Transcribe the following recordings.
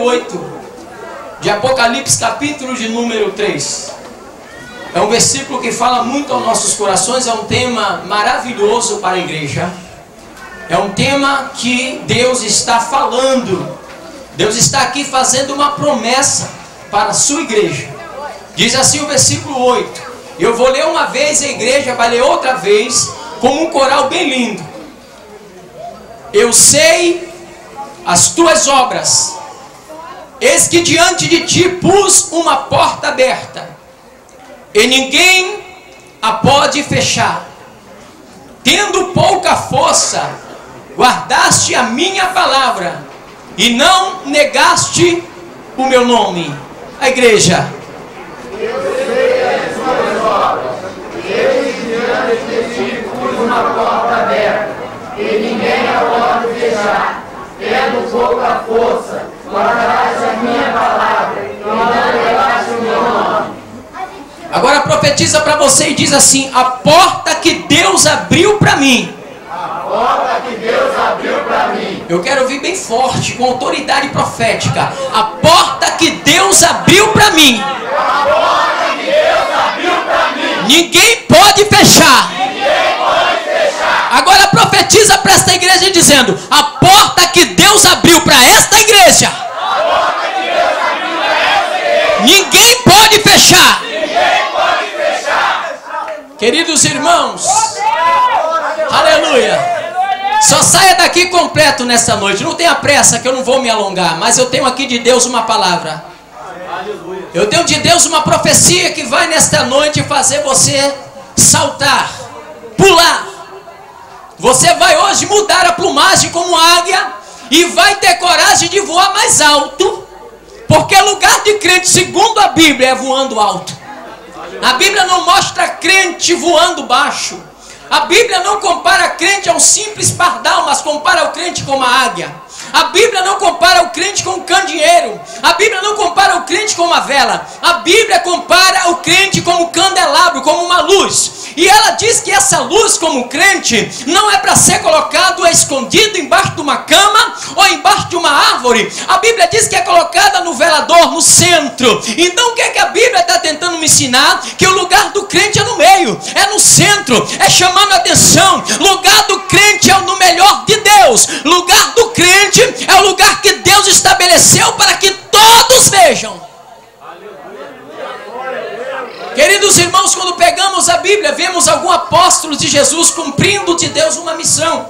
8 de Apocalipse, capítulo de número 3. É um versículo que fala muito aos nossos corações. É um tema maravilhoso para a igreja. É um tema que Deus está falando. Deus está aqui fazendo uma promessa para a sua igreja. Diz assim o versículo 8. Eu vou ler uma vez, a igreja vai ler outra vez, como um coral bem lindo. Eu sei as tuas obras. Eis que diante de ti pus uma porta aberta, e ninguém a pode fechar. Tendo pouca força, guardaste a minha palavra, e não negaste o meu nome. A igreja. Eu sei as tuas obras. Eis que diante de ti pus uma porta aberta, e ninguém a pode fechar. Tendo pouca força, guardaste a minha palavra, e não negaste o meu nome. Agora profetiza para você e diz assim: a porta que Deus abriu para mim. A porta que Deus abriu para mim. Eu quero ouvir bem forte, com autoridade profética. A porta que Deus abriu para mim. A porta que Deus abriu para mim. Ninguém pode fechar. Ninguém pode fechar. Agora profetiza para esta igreja dizendo: a porta que Deus abriu para esta igreja. A porta que Deus abriu para esta igreja. Ninguém pode fechar. Ninguém pode fechar. Queridos irmãos, aleluia. Só saia daqui completo nessa noite. Não tenha pressa, que eu não vou me alongar. Mas eu tenho aqui de Deus uma palavra. Eu tenho de Deus uma profecia que vai nesta noite fazer você saltar, pular. Você vai hoje mudar a plumagem como águia e vai ter coragem de voar mais alto. Porque lugar de crente, segundo a Bíblia, é voando alto. A Bíblia não mostra crente voando baixo. A Bíblia não compara crente a um simples pardal, mas compara o crente com uma águia. A Bíblia não compara o crente com um candeeiro. A Bíblia não compara o crente com uma vela. A Bíblia compara o crente como um candelabro, como uma luz. E ela diz que essa luz, como crente, não é para ser colocado escondido embaixo de uma cama ou embaixo de uma árvore. A Bíblia diz que é colocada no velador, no centro. Então o que é que a Bíblia está tentando me ensinar? Que o lugar do crente é no meio, é no centro, é chamando a atenção. Lugar do crente é no melhor de Deus. Lugar do crente é o lugar que Deus estabeleceu para que todos vejam. Queridos irmãos, quando pegamos a Bíblia, vemos alguns apóstolos de Jesus cumprindo de Deus uma missão.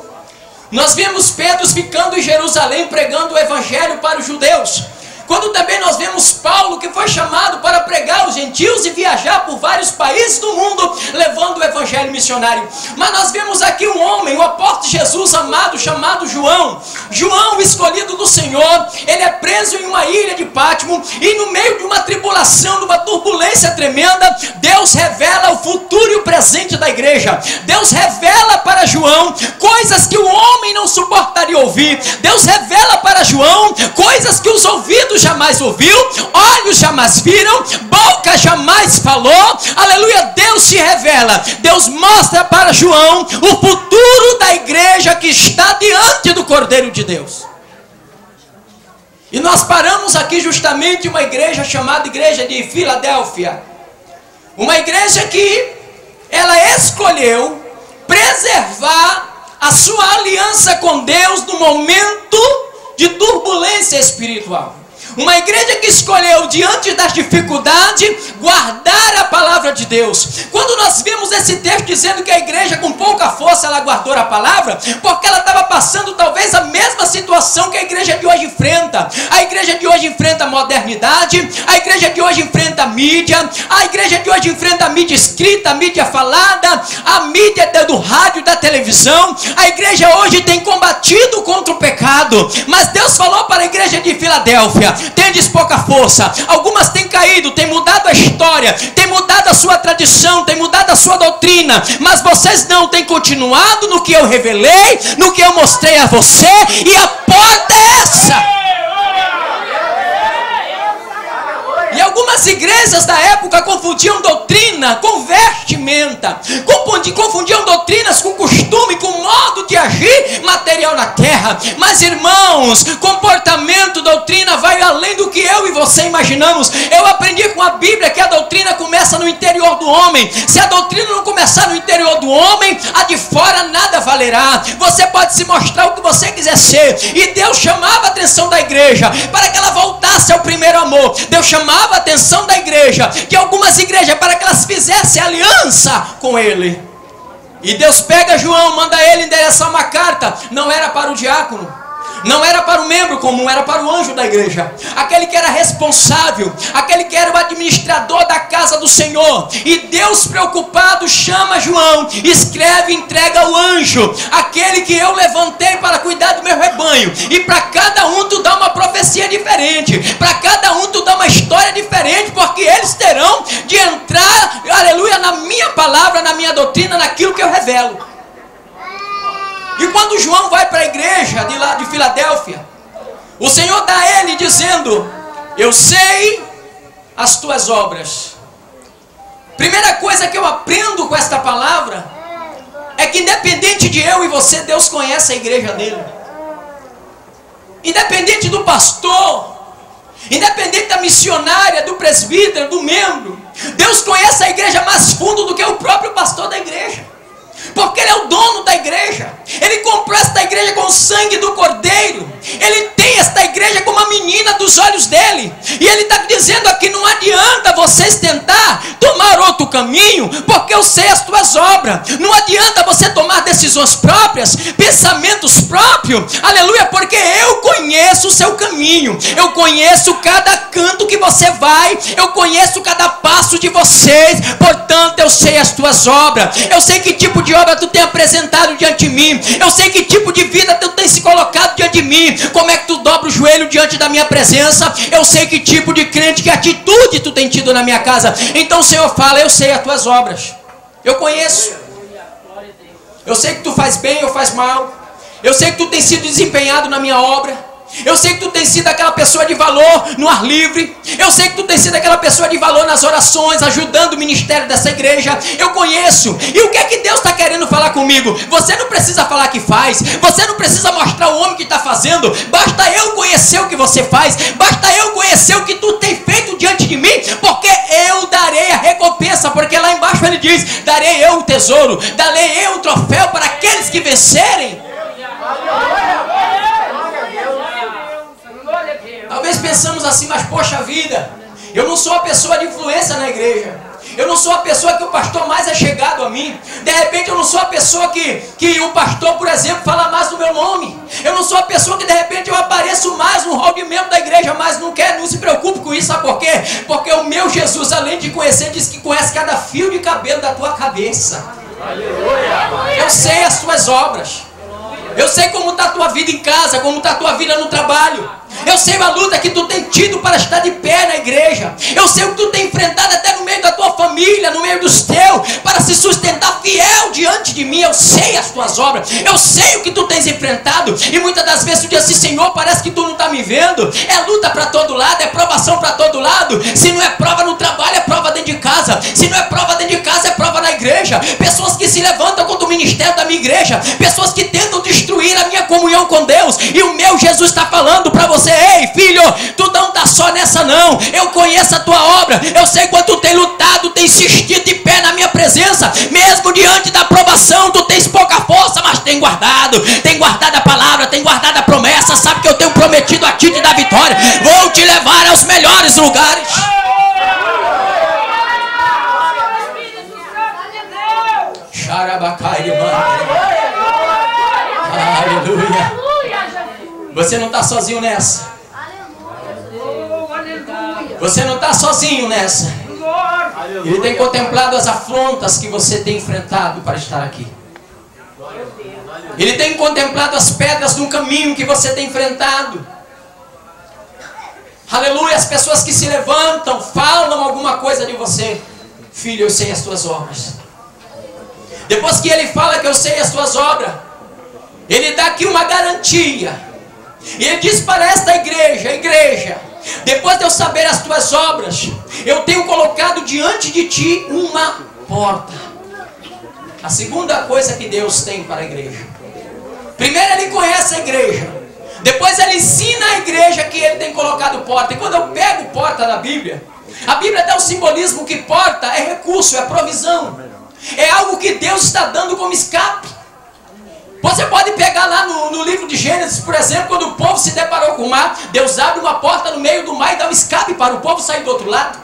Nós vemos Pedro ficando em Jerusalém pregando o evangelho para os judeus. Quando também nós vemos Paulo, que foi chamado para pregar aos gentios e viajar por vários países do mundo, levando o evangelho missionário. Mas nós vemos aqui um homem, o apóstolo de Jesus amado, chamado João. João, escolhido do Senhor, ele é preso em uma ilha de Pátimo, e no meio de uma tribulação, de uma turbulência tremenda, Deus revela o futuro e o presente da igreja. Deus revela para João coisas que o homem não suportaria ouvir. Deus revela para João coisas que os ouvidos jamais ouviu, olhos jamais viram, boca jamais falou. Aleluia. Deus se revela, Deus mostra para João o futuro da igreja que está diante do Cordeiro de Deus. E nós paramos aqui justamente uma igreja chamada Igreja de Filadélfia. Uma igreja que ela escolheu preservar a sua aliança com Deus no momento de turbulência espiritual. Uma igreja que escolheu, diante das dificuldades, guardar a palavra de Deus. Quando nós vemos esse texto dizendo que a igreja com pouca força ela guardou a palavra, porque ela estava passando talvez a mesma situação que a igreja de hoje enfrenta. A igreja de hoje enfrenta a modernidade, a igreja de hoje enfrenta a mídia, a igreja de hoje enfrenta a mídia escrita, a mídia falada, a mídia do rádio, da televisão. A igreja hoje tem combatido contra o pecado, mas Deus falou para a igreja de Filadélfia: tendes pouca força. Algumas têm caído, têm mudado a história, têm mudado a sua tradição, têm mudado a sua doutrina, mas vocês não têm continuado no que eu revelei, no que eu mostrei a você, e a porta é essa. E algumas igrejas da época confundiam doutrina com vestimenta, confundiam doutrinas com costume, com modo de agir material na terra. Mas irmãos, comportamento, doutrina vai além e você imaginamos. Eu aprendi com a Bíblia que a doutrina começa no interior do homem. Se a doutrina não começar no interior do homem, a de fora nada valerá. Você pode se mostrar o que você quiser ser. E Deus chamava a atenção da igreja para que ela voltasse ao primeiro amor. Deus chamava a atenção da igreja, que algumas igrejas, para que elas fizessem aliança com Ele. E Deus pega João, manda ele endereçar uma carta. Não era para o diácono, não era para o membro comum, era para o anjo da igreja, aquele que era responsável, aquele que era o administrador da casa do Senhor. E Deus, preocupado, chama João, escreve e entrega ao anjo, aquele que eu levantei para cuidar do meu rebanho. E para cada um tu dá uma profecia diferente, para cada um tu dá uma história diferente, porque eles terão de entrar, aleluia, na minha palavra, na minha doutrina, naquilo que eu revelo. E quando João vai para a igreja de lá de Filadélfia, o Senhor dá a ele dizendo: eu sei as tuas obras. Primeira coisa que eu aprendo com esta palavra é que independente de eu e você, Deus conhece a igreja dele. Independente do pastor, independente da missionária, do presbítero, do membro, Deus conhece a igreja mais fundo do que o próprio pastor da igreja. Porque Ele é o dono da igreja. Ele comprou esta igreja com o sangue do Cordeiro. Ele tem esta igreja como a menina dos olhos dele. E Ele está dizendo aqui: não adianta vocês tentar tomar outro caminho, porque eu sei as tuas obras. Não adianta você tomar decisões próprias, pensamentos próprios, aleluia, porque eu conheço o seu caminho. Eu conheço cada canto que você vai. Eu conheço cada passo de vocês. Portanto, eu sei as tuas obras. Eu sei que tipo de obra tu tem apresentado diante de mim. Eu sei que tipo de vida tu tem se colocado diante de mim. Como é que tu dobra o joelho diante da minha presença. Eu sei que tipo de crente, que atitude tu tem tido na minha casa. Então o Senhor fala: eu sei as tuas obras. Eu conheço. Eu sei que tu faz bem ou faz mal. Eu sei que tu tem sido desempenhado na minha obra. Eu sei que tu tem sido aquela pessoa de valor no ar livre. Eu sei que tu tem sido aquela pessoa de valor nas orações, ajudando o ministério dessa igreja. Eu conheço. E o que é que Deus está querendo falar comigo? Você não precisa falar que faz. Você não precisa mostrar o homem que está fazendo. Basta eu conhecer o que você faz. Basta eu conhecer o que tu tem feito diante de mim. Porque eu darei a recompensa. Porque lá embaixo ele diz: darei eu o tesouro, darei eu o troféu para aqueles que vencerem. Talvez pensamos assim: mas poxa vida, eu não sou a pessoa de influência na igreja. Eu não sou a pessoa que o pastor mais é chegado a mim. De repente eu não sou a pessoa que o pastor, por exemplo, fala mais do meu nome. Eu não sou a pessoa que de repente eu apareço mais no hall de membro da igreja. Mas não se preocupe com isso, sabe por quê? Porque o meu Jesus, além de conhecer, diz que conhece cada fio de cabelo da tua cabeça. Eu sei as tuas obras. Eu sei como está a tua vida em casa, como está a tua vida no trabalho. Eu sei a luta que tu tem tido para estar de pé na igreja. Eu sei o que tu tem enfrentado até no meio da tua família, no meio dos teus, para se sustentar fiel diante de mim. Eu sei as tuas obras. Eu sei o que tu tens enfrentado. E muitas das vezes tu diz assim: Senhor, parece que tu não está me vendo. É luta para todo lado, é provação para todo lado. Se não é prova no trabalho, é prova dentro de casa. Se não é prova dentro de casa, é prova na igreja. Pessoas que se levantam contra o ministério da minha igreja. Pessoas que tentam destruir a minha comunhão com Deus. E o meu Jesus está falando para você: ei filho, tu não está só nessa não. Eu conheço a tua obra. Eu sei quanto tu tem lutado, tem insistido de pé na minha presença. Mesmo diante da provação, tu tens pouca força, mas tem guardado a palavra, tem guardado a promessa. Sabe que eu tenho prometido a ti te dar vitória. Vou te levar aos melhores lugares. Aleluia. Você não está sozinho nessa. Você não está sozinho nessa. Ele tem contemplado as afrontas que você tem enfrentado para estar aqui. Ele tem contemplado as pedras no caminho que você tem enfrentado. Aleluia. As pessoas que se levantam, falam alguma coisa de você. Filho, eu sei as tuas obras. Depois que ele fala que eu sei as tuas obras, ele dá aqui uma garantia. E ele diz para esta igreja: igreja, depois de eu saber as tuas obras, eu tenho colocado diante de ti uma porta. A segunda coisa que Deus tem para a igreja: primeiro ele conhece a igreja, depois ele ensina a igreja que ele tem colocado porta. E quando eu pego porta na Bíblia. A Bíblia dá o simbolismo que porta é recurso, é provisão. É algo que Deus está dando como escape. Você pode pegar lá no livro de Gênesis, por exemplo, quando o povo se deparou com o mar, Deus abre uma porta no meio do mar e dá um escape para o povo sair do outro lado.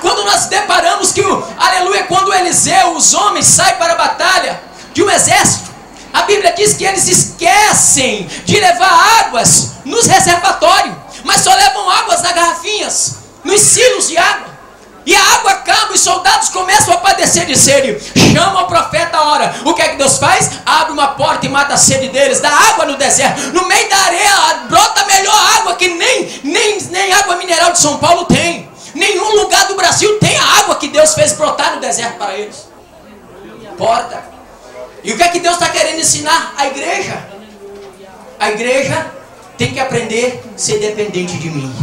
Quando nós deparamos que, aleluia, quando Eliseu, os homens saem para a batalha de um exército, a Bíblia diz que eles esquecem de levar águas nos reservatórios, mas só levam águas nas garrafinhas, nos silos de água. E a água acaba, os soldados começam a padecer de sede. Chama o profeta a hora. O que é que Deus faz? Abre uma porta e mata a sede deles. Dá água no deserto. No meio da areia brota melhor água que nem água mineral de São Paulo tem. Nenhum lugar do Brasil tem a água que Deus fez brotar no deserto para eles. Porta. E o que é que Deus está querendo ensinar? A igreja. A igreja tem que aprender a ser dependente de mim.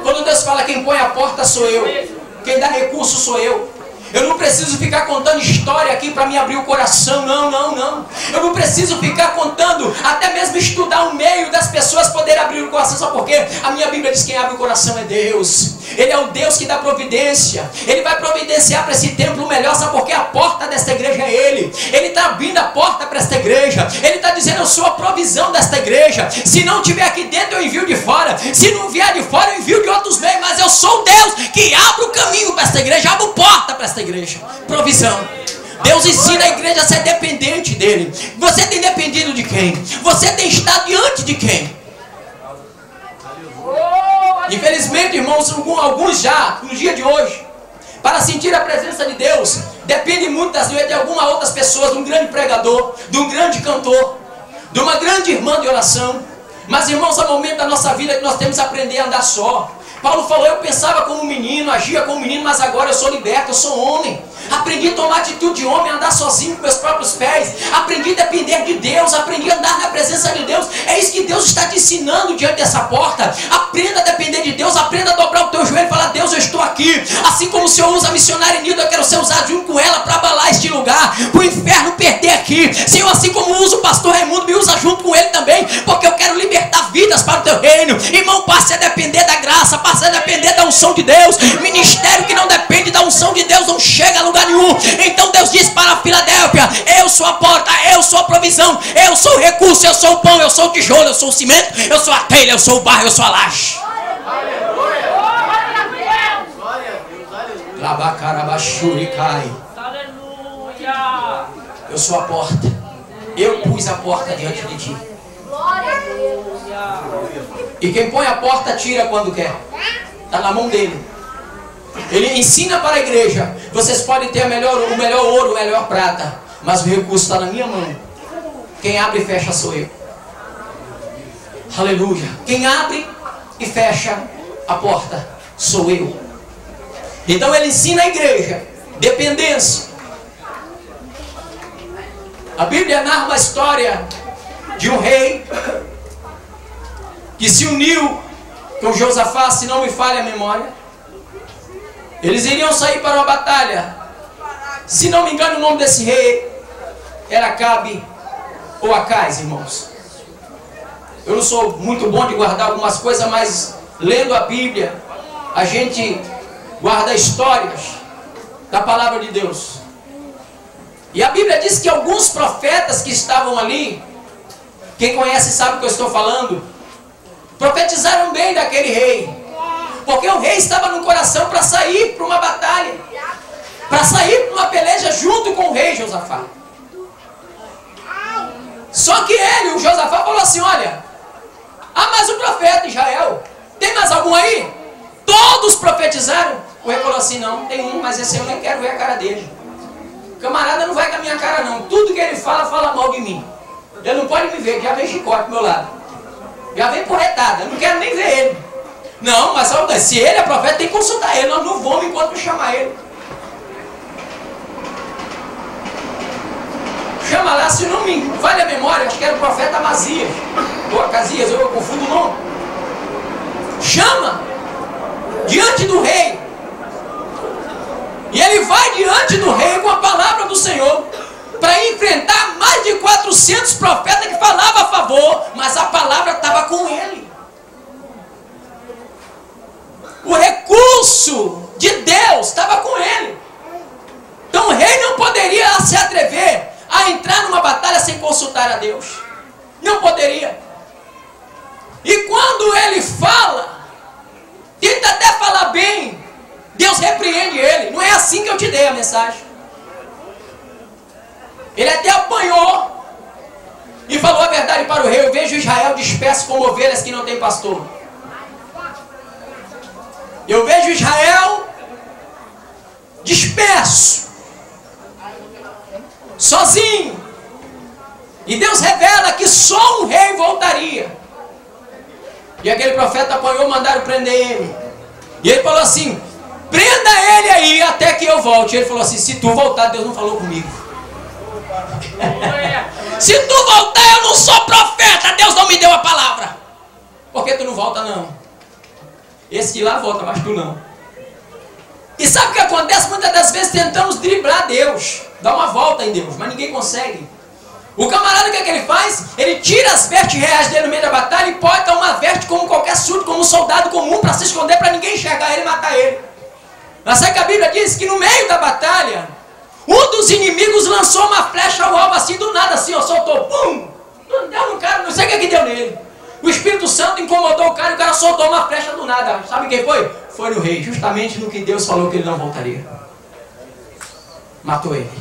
Quando Deus fala quem põe a porta sou eu, quem dá recurso sou eu. Eu não preciso ficar contando história aqui para me abrir o coração, não. Eu não preciso ficar contando, até mesmo estudar o meio das pessoas poderem abrir o coração, só porque a minha Bíblia diz que quem abre o coração é Deus. Ele é o Deus que dá providência. Ele vai providenciar para esse templo o melhor, sabe porque a porta desta igreja é Ele. Ele está abrindo a porta para esta igreja. Ele está dizendo, eu sou a provisão desta igreja. Se não tiver aqui dentro, eu envio de fora. Se não vier de fora, eu envio de outros meios. Mas eu sou o Deus que abre o caminho para esta igreja, abro porta para esta igreja. Provisão. Deus ensina a igreja a ser dependente dele. Você tem dependido de quem? Você tem estado diante de quem? Infelizmente, irmãos, alguns já, no dia de hoje, para sentir a presença de Deus, depende muitas vezes de algumas outras pessoas, de um grande pregador, de um grande cantor, de uma grande irmã de oração. Mas, irmãos, há momento da nossa vida que nós temos que aprender a andar só. Paulo falou, eu pensava como menino, agia como menino, mas agora eu sou liberto, eu sou homem. Aprendi a tomar atitude de homem, a andar sozinho com meus próprios pés. Aprendi a depender de Deus, aprendi a andar na presença de Deus. É isso que Deus está te ensinando diante dessa porta. Aprenda a depender de Deus, aprenda a dobrar o teu joelho e falar, Deus, eu estou aqui. Assim como o Senhor usa a missionária Nilda, eu quero ser usado junto com ela para abalar este lugar, para o inferno perder aqui. Senhor, assim como usa o pastor Raimundo, me usa junto com ele também, porque eu quero libertar vidas para o teu reino. Irmão, passe a depender da graça, passe a depender da unção de Deus. Ministério que não depende da unção de Deus não chega a lugar nenhum. Então Deus diz para a Filadélfia, eu sou a porta, eu sou a provisão, eu sou o recurso, eu sou o pão, eu sou o tijolo, eu sou o cimento, eu sou a telha, eu sou o barro, eu sou a laje. Eu sou a porta. Eu pus a porta diante de ti. E quem põe a porta tira quando quer. Está na mão dele. Ele ensina para a igreja, vocês podem ter o melhor ouro, o melhor prata, mas o recurso está na minha mão. Quem abre e fecha sou eu. Aleluia. Quem abre e fecha a porta sou eu. Então ele ensina a igreja dependência. A Bíblia narra uma história de um rei que se uniu com Josafá, se não me falha a memória. Eles iriam sair para uma batalha. Se não me engano, o nome desse rei era Acabe ou Acais, irmãos. Eu não sou muito bom de guardar algumas coisas, mas lendo a Bíblia, a gente guarda histórias da palavra de Deus. E a Bíblia diz que alguns profetas que estavam ali, quem conhece sabe o que eu estou falando, profetizaram bem daquele rei. Porque o rei estava no coração para sair para uma batalha, para sair para uma peleja junto com o rei Josafá. Só que ele, o Josafá, falou assim, olha, há mais um profeta em Israel, tem mais algum aí? Todos profetizaram. O rei falou assim, não, tem um, mas esse eu nem quero ver a cara dele. O camarada não vai com a minha cara não, tudo que ele fala, fala mal de mim. Ele não pode me ver, já vem chicote do meu lado, já vem porretada, eu não quero nem ver ele. Não, mas se ele é profeta, tem que consultar ele. Nós não vamos enquanto chamar ele. Chama lá, se não me falha a memória, acho que era o profeta Amazias ou Acasias, eu confundo o nome. Chama diante do rei. E ele vai diante do rei com a palavra do Senhor para enfrentar mais de 400 profetas que falavam a favor, mas a palavra estava com ele. impulso de Deus estava com ele. Então o rei não poderia se atrever a entrar numa batalha sem consultar a Deus. Não poderia. E quando ele fala, tenta até falar bem, Deus repreende ele. Não é assim que eu te dei a mensagem. Ele até apanhou e falou a verdade para o rei. Eu vejo Israel disperso como ovelhas que não tem pastor. Eu vejo Israel disperso, sozinho. E Deus revela que só um rei voltaria. E aquele profeta apanhou, mandaram prender ele. E ele falou assim: prenda ele aí até que eu volte. Ele falou assim: se tu voltar, Deus não falou comigo. Se tu voltar, eu não sou profeta, Deus não me deu a palavra. Por que tu não volta não? Esse de lá volta, mas tu não. E sabe o que acontece? Muitas das vezes tentamos driblar Deus, dar uma volta em Deus, mas ninguém consegue. O camarada, o que é que ele faz? Ele tira as vestes reais dele no meio da batalha e bota uma veste como qualquer surdo, como um soldado comum, para se esconder, para ninguém enxergar ele e matar ele. Mas sabe que a Bíblia diz que no meio da batalha, um dos inimigos lançou uma flecha ao alvo assim, do nada assim, ó, soltou, pum! Deu no cara, não sei o que deu nele. O Espírito Santo incomodou o cara e o cara soltou uma flecha do nada. Sabe quem foi? Foi no rei, justamente no que Deus falou que ele não voltaria. Matou ele.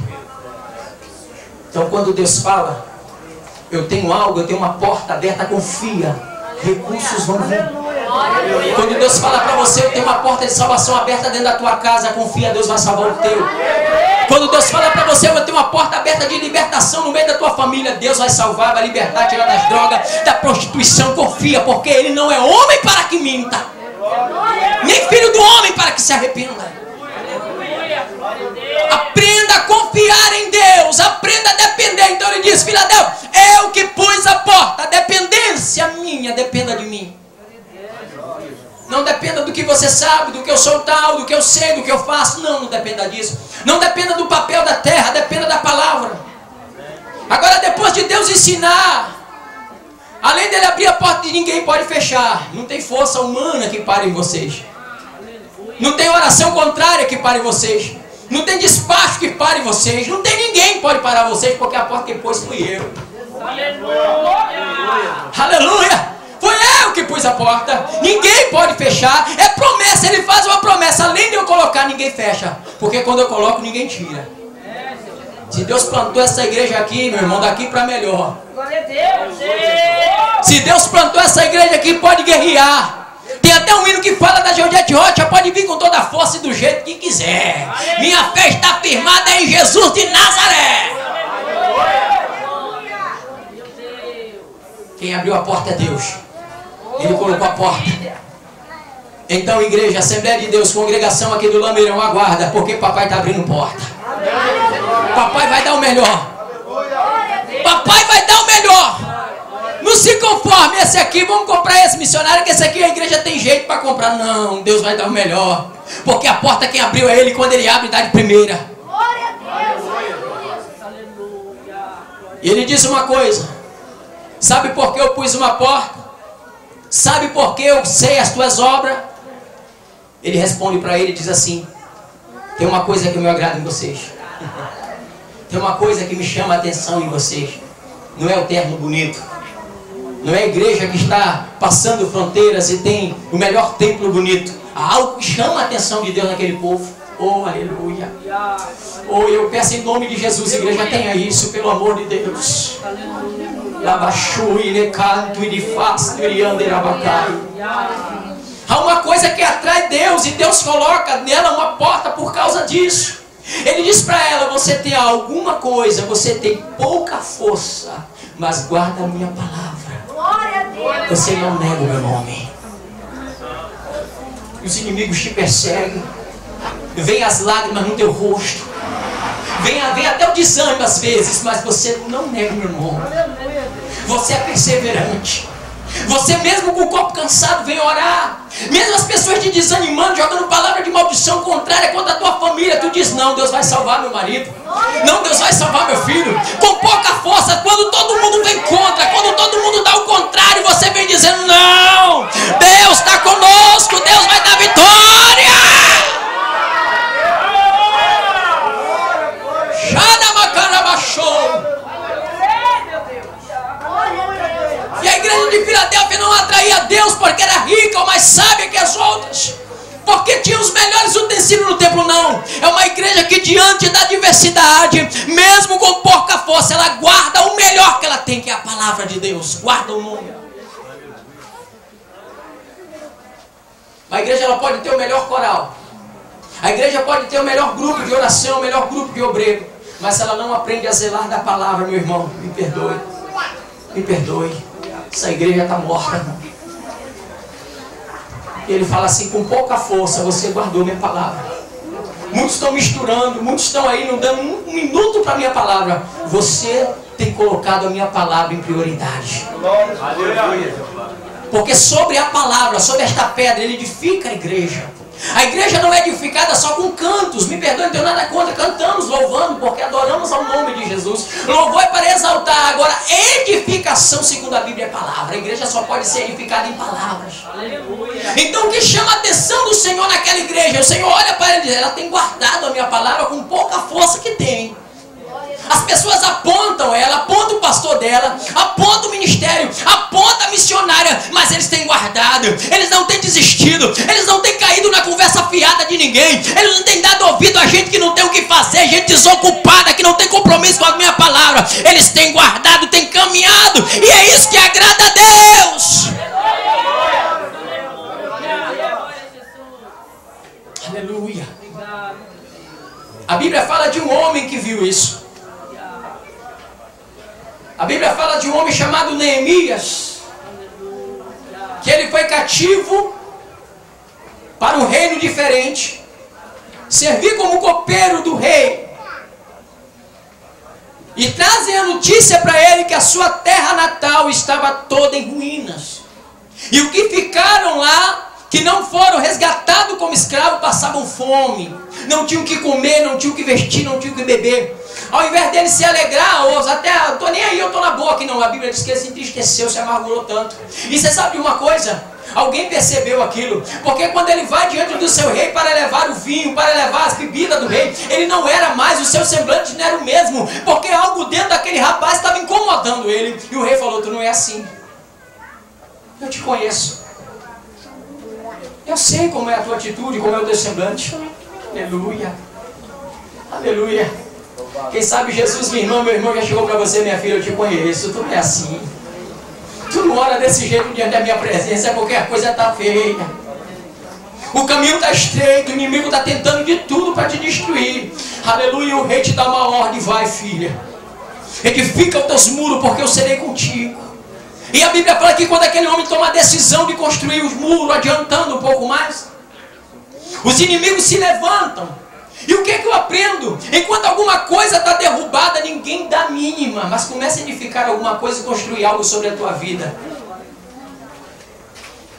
Então quando Deus fala, eu tenho algo, eu tenho uma porta aberta, confia, recursos vão vir. Quando Deus fala para você, eu tenho uma porta de salvação aberta dentro da tua casa, confia, Deus vai salvar o teu. Quando Deus fala para você, eu tenho uma porta aberta de libertação no meio da tua família, Deus vai salvar, vai libertar, tirar das drogas, da prostituição, confia, porque Ele não é homem para que minta, nem filho do homem para que se arrependa. Aprenda a confiar em Deus, aprenda a depender. Então ele diz: Filadeu, eu que pus a porta, a dependência minha, dependa de mim. Não dependa do que você sabe, do que eu sou tal, do que eu sei, do que eu faço. Não dependa disso. Não dependa do papel da terra, dependa da palavra. Agora, depois de Deus ensinar, além dele abrir a porta, ninguém pode fechar. Não tem força humana que pare em vocês. Não tem oração contrária que pare vocês. Não tem despacho que pare vocês. Não tem ninguém que pode parar vocês, porque a porta que pôs fui eu. Aleluia! Aleluia! Foi eu que pus a porta. Ninguém pode fechar. É promessa. Ele faz uma promessa. Além de eu colocar, ninguém fecha. Porque quando eu coloco, ninguém tira. Se Deus plantou essa igreja aqui, meu irmão, daqui para melhor. Se Deus plantou essa igreja aqui, pode guerrear. Tem até um hino que fala da Georgette Rocha, pode vir com toda a força e do jeito que quiser. Minha fé está firmada em Jesus de Nazaré. Quem abriu a porta é Deus. Ele colocou a porta. Então, igreja, Assembleia de Deus, congregação aqui do Lameirão, aguarda, porque papai está abrindo porta. Papai vai dar o melhor. Papai vai dar o melhor. Não se conforme, esse aqui, vamos comprar esse missionário, que esse aqui a igreja tem jeito para comprar. Não, Deus vai dar o melhor. Porque a porta quem abriu é Ele, quando Ele abre, dá de primeira. E Ele disse uma coisa: sabe por que eu pus uma porta? Sabe por que eu sei as tuas obras? Ele responde para ele e diz assim: tem uma coisa que me agrada em vocês. Tem uma coisa que me chama a atenção em vocês. Não é o terno bonito. Não é a igreja que está passando fronteiras e tem o melhor templo bonito. Há algo que chama a atenção de Deus naquele povo. Oh, aleluia. Oh, eu peço em nome de Jesus, igreja, tenha isso, pelo amor de Deus. Há uma coisa que atrai Deus e Deus coloca nela uma porta por causa disso. Ele diz para ela: você tem alguma coisa, você tem pouca força, mas guarda a minha palavra. Você não nega o meu nome. Os inimigos te perseguem. Vem as lágrimas no teu rosto. Vem até o desânimo às vezes, mas você não nega o meu nome. Você é perseverante. Você mesmo com o corpo cansado vem orar. Mesmo as pessoas te desanimando, jogando palavra de maldição contrária contra a tua família, tu diz: não, Deus vai salvar meu marido. Não, Deus vai salvar meu filho. Com pouca força, quando todo mundo vem contra, quando todo mundo dá o contrário, você vem dizendo: não, Deus está conosco, Deus vai dar vitória. ficou mais sábia que as outras, porque tinha os melhores utensílios no templo. Não, é uma igreja que diante da diversidade, mesmo com pouca força, ela guarda o melhor que ela tem, que é a palavra de Deus. Guarda o nome. A igreja ela pode ter o melhor coral, a igreja pode ter o melhor grupo de oração, o melhor grupo de obreiro, mas se ela não aprende a zelar da palavra, meu irmão, me perdoe, essa igreja está morta. E ele fala assim, com pouca força você guardou minha palavra. Muitos estão misturando, muitos estão aí não dando um minuto para a minha palavra. Você tem colocado a minha palavra em prioridade. Porque sobre a palavra, sobre esta pedra, ele edifica a igreja. A igreja não é edificada só com cantos. Me perdoe, não tenho nada contra. Cantamos louvando porque adoramos ao nome de Jesus. Louvor é para exaltar. Agora, edificação segundo a Bíblia é palavra. A igreja só pode ser edificada em palavras. Aleluia. Então o que chama a atenção do Senhor naquela igreja? O Senhor olha para ele e diz, ela tem guardado a minha palavra com pouca força que tem. As pessoas apontam ela, apontam o pastor dela, apontam o ministério, apontam a missionária, mas eles têm guardado, eles não têm desistido, eles não têm caído na conversa fiada de ninguém, eles não têm dado ouvido a gente que não tem o que fazer, gente desocupada, que não tem compromisso com a minha palavra. Eles têm guardado, têm caminhado, e é isso que agrada a Deus. Aleluia. A Bíblia fala de um homem que viu isso. A Bíblia fala de um homem chamado Neemias, que ele foi cativo para um reino diferente, servir como copeiro do rei, e trazem a notícia para ele que a sua terra natal estava toda em ruínas, e o que ficaram lá, que não foram resgatados como escravos, passavam fome, não tinham o que comer, não tinham o que vestir, não tinham o que beber. Ao invés dele se alegrar, ou até, estou nem aí, eu estou na boa aqui não. A Bíblia diz que ele se entristeceu, se amargurou tanto. E você sabe de uma coisa? Alguém percebeu aquilo, porque quando ele vai diante do seu rei para levar o vinho, para levar as bebidas do rei, ele não era mais, o seu semblante não era o mesmo, porque algo dentro daquele rapaz estava incomodando ele. E o rei falou, tu não é assim, eu te conheço, eu sei como é a tua atitude, como é o teu semblante. Aleluia, aleluia. Quem sabe Jesus, minha irmã, meu irmão já chegou para você, minha filha, eu te conheço, tu não é assim, tu não ora desse jeito diante da minha presença, é porque a coisa está feia, o caminho está estreito, o inimigo está tentando de tudo para te destruir. Aleluia, o rei te dá uma ordem, vai filha, edifica os teus muros, porque eu serei contigo. E a Bíblia fala que quando aquele homem toma a decisão de construir os muros, adiantando um pouco mais, os inimigos se levantam. E o que é que eu aprendo? Enquanto alguma coisa está derrubada, ninguém dá mínima, mas começa a edificar alguma coisa e construir algo sobre a tua vida.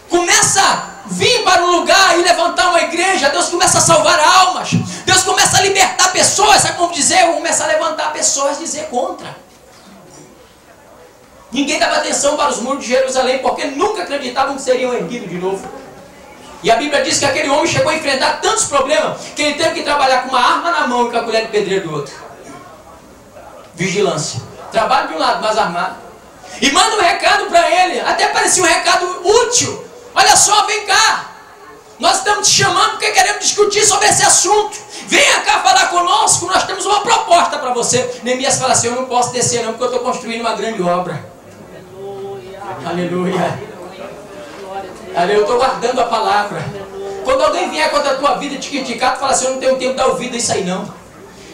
Começa a vir para um lugar e levantar uma igreja. Deus começa a salvar almas. Deus começa a libertar pessoas. Sabe como dizer? Eu começo a levantar pessoas e dizer contra. Ninguém dava atenção para os muros de Jerusalém, porque nunca acreditavam que seriam erguidos de novo. E a Bíblia diz que aquele homem chegou a enfrentar tantos problemas, que ele teve que trabalhar com uma arma na mão e com a colher de pedreiro do outro. Vigilância. Trabalho de um lado, mas armado. E manda um recado para ele, até parecia um recado útil. Olha só, vem cá. Nós estamos te chamando porque queremos discutir sobre esse assunto. Venha cá falar conosco, nós temos uma proposta para você. Neemias fala assim, eu não posso descer não, porque eu estou construindo uma grande obra. Aleluia. Eu estou guardando a palavra. Quando alguém vier contra a tua vida te criticar, tu fala assim, eu não tenho tempo de dar ouvido a isso aí não.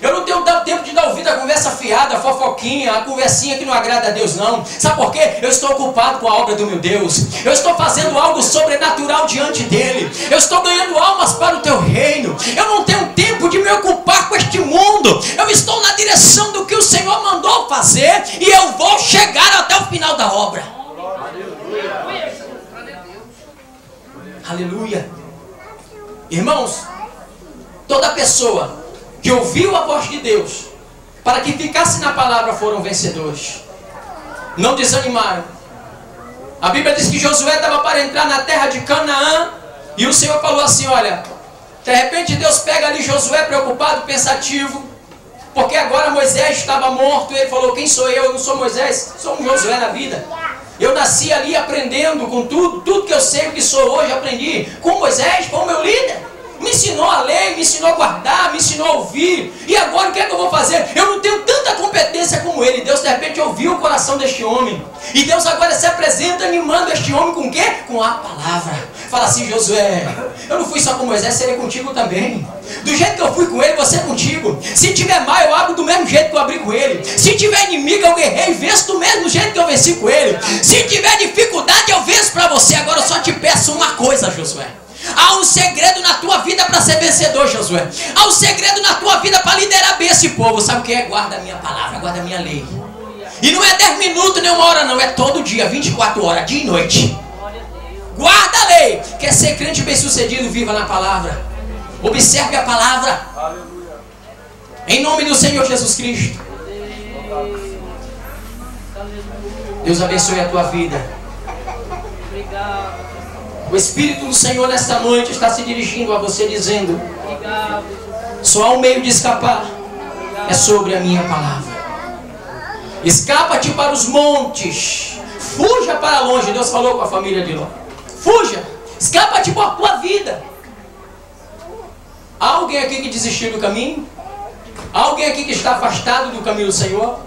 Eu não tenho tempo de dar ouvido a conversa fiada, a fofoquinha, a conversinha que não agrada a Deus não. Sabe por quê? Eu estou ocupado com a obra do meu Deus. Eu estou fazendo algo sobrenatural diante dele. Eu estou ganhando almas para o teu reino. Eu não tenho tempo de me ocupar com este mundo. Eu estou na direção do que o Senhor mandou fazer e eu vou chegar até o final da obra. Aleluia. Irmãos, toda pessoa que ouviu a voz de Deus para que ficasse na palavra foram vencedores. Não desanimaram. A Bíblia diz que Josué estava para entrar na terra de Canaã e o Senhor falou assim, olha, de repente Deus pega ali Josué preocupado, pensativo, porque agora Moisés estava morto e ele falou, quem sou eu? Eu não sou Moisés, sou um Josué na vida. Eu nasci ali aprendendo com tudo que eu sei, o que sou hoje, aprendi com Moisés, foi o meu líder. Me ensinou a lei, me ensinou a guardar, me ensinou a ouvir. E agora o que é que eu vou fazer? Eu não tenho tanta competência como ele. Deus de repente ouviu o coração deste homem. E Deus agora se apresenta animando este homem com o quê? Com a palavra. Fala assim: Josué, eu não fui só com Moisés, serei contigo também. Do jeito que eu fui com ele, você é contigo. Se tiver mal, eu abro do mesmo jeito que eu abri com ele. Se tiver inimigo, eu guerrei e venço do mesmo jeito que eu venci com ele. Se tiver dificuldade, eu venço para você. Agora eu só te peço uma coisa, Josué. Há um segredo na tua vida para ser vencedor, Josué. Há um segredo na tua vida para liderar bem esse povo. Sabe o que é? Guarda a minha palavra, guarda a minha lei. E não é 10 minutos nem 1 hora não. É todo dia, 24 horas, dia e noite. Guarda a lei. Quer ser crente bem sucedido? Viva na palavra. Observe a palavra. Em nome do Senhor Jesus Cristo. Deus abençoe a tua vida. O Espírito do Senhor nesta noite está se dirigindo a você dizendo: só há um meio de escapar, é sobre a minha palavra. Escapa-te para os montes, fuja para longe. Deus falou com a família de Ló: fuja, escapa-te para a tua vida. Há alguém aqui que desistiu do caminho? Há alguém aqui que está afastado do caminho do Senhor?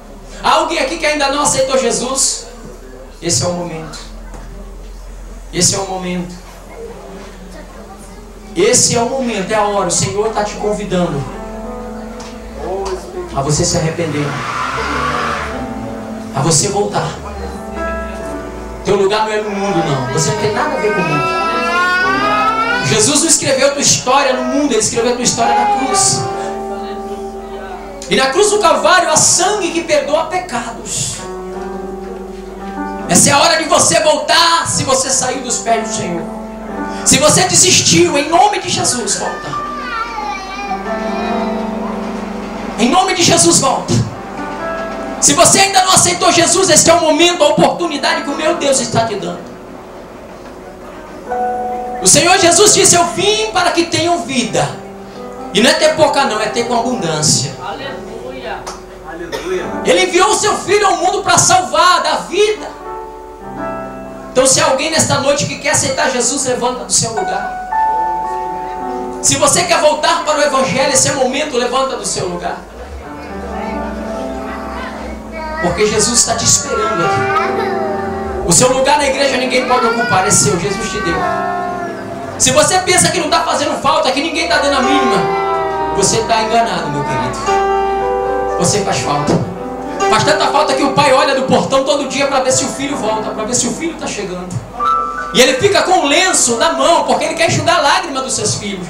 Há alguém aqui que ainda não aceitou Jesus? Esse é o momento. Esse é o momento. Esse é o momento, é a hora. O Senhor está te convidando a você se arrepender, a você voltar. Teu lugar não é no mundo, não. Você não tem nada a ver com o mundo. Jesus não escreveu a tua história no mundo, Ele escreveu a tua história na cruz. E na cruz do Calvário há sangue que perdoa pecados. Essa é a hora de você voltar. Se você saiu dos pés do Senhor, se você desistiu, em nome de Jesus, volta. Em nome de Jesus, volta. Se você ainda não aceitou Jesus, esse é o momento, a oportunidade que o meu Deus está te dando. O Senhor Jesus disse: eu vim para que tenham vida. E não é ter pouca não, é ter com abundância. Aleluia. Ele enviou o seu Filho ao mundo para salvar da vida. Então, se alguém nesta noite que quer aceitar Jesus, levanta do seu lugar. Se você quer voltar para o Evangelho, esse é o momento, levanta do seu lugar. Porque Jesus está te esperando aqui. O seu lugar na igreja ninguém pode ocupar, é seu, Jesus te deu. Se você pensa que não está fazendo falta, que ninguém está dando a mínima, você está enganado, meu querido. Você faz falta. Faz tanta falta que o pai olha do portão todo dia para ver se o filho volta, para ver se o filho está chegando. E ele fica com um lenço na mão, porque ele quer enxugar a lágrima dos seus filhos.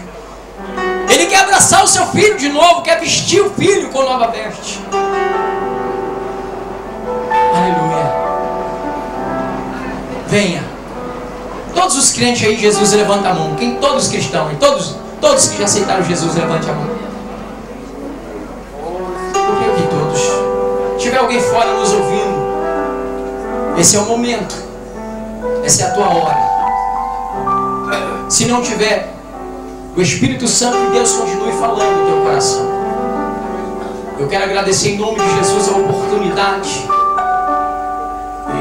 Ele quer abraçar o seu filho de novo, quer vestir o filho com nova veste. Aleluia. Venha. Todos os crentes aí, Jesus, levanta a mão. Quem? Todos os cristãos, todos que já aceitaram Jesus, levante a mão. Eu vi todos. Se tiver alguém fora nos ouvindo, esse é o momento. Essa é a tua hora. Se não tiver, o Espírito Santo de Deus continue falando no teu coração. Eu quero agradecer em nome de Jesus a oportunidade.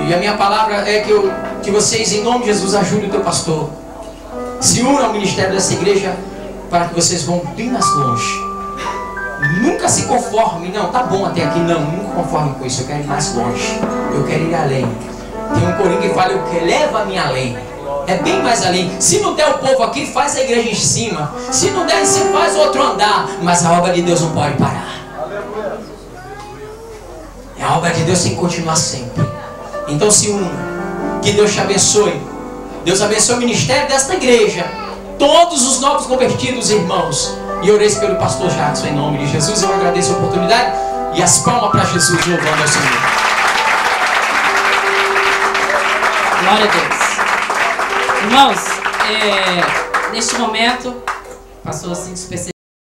E a minha palavra é que vocês, em nome de Jesus, ajudem o teu pastor. Se unam ao ministério dessa igreja para que vocês vão bem mais longe. Nunca se conforme, não, tá bom até aqui, não, nunca conforme com isso, eu quero ir mais longe, eu quero ir além. Tem um corinho que fala: eu quero, leva-me além. É bem mais além. Se não der o povo aqui, faz a igreja em cima. Se não der em cima, faz outro andar. Mas a obra de Deus não pode parar. A obra de Deus tem que continuar sempre. Então se una. Que Deus te abençoe. Deus abençoe o ministério desta igreja, todos os novos convertidos, irmãos. E orei pelo pastor Jackson em nome de Jesus. Eu agradeço a oportunidade. E as palmas para Jesus, louvando ao Senhor. Glória a Deus. Irmãos, neste momento, pastor assim, especial.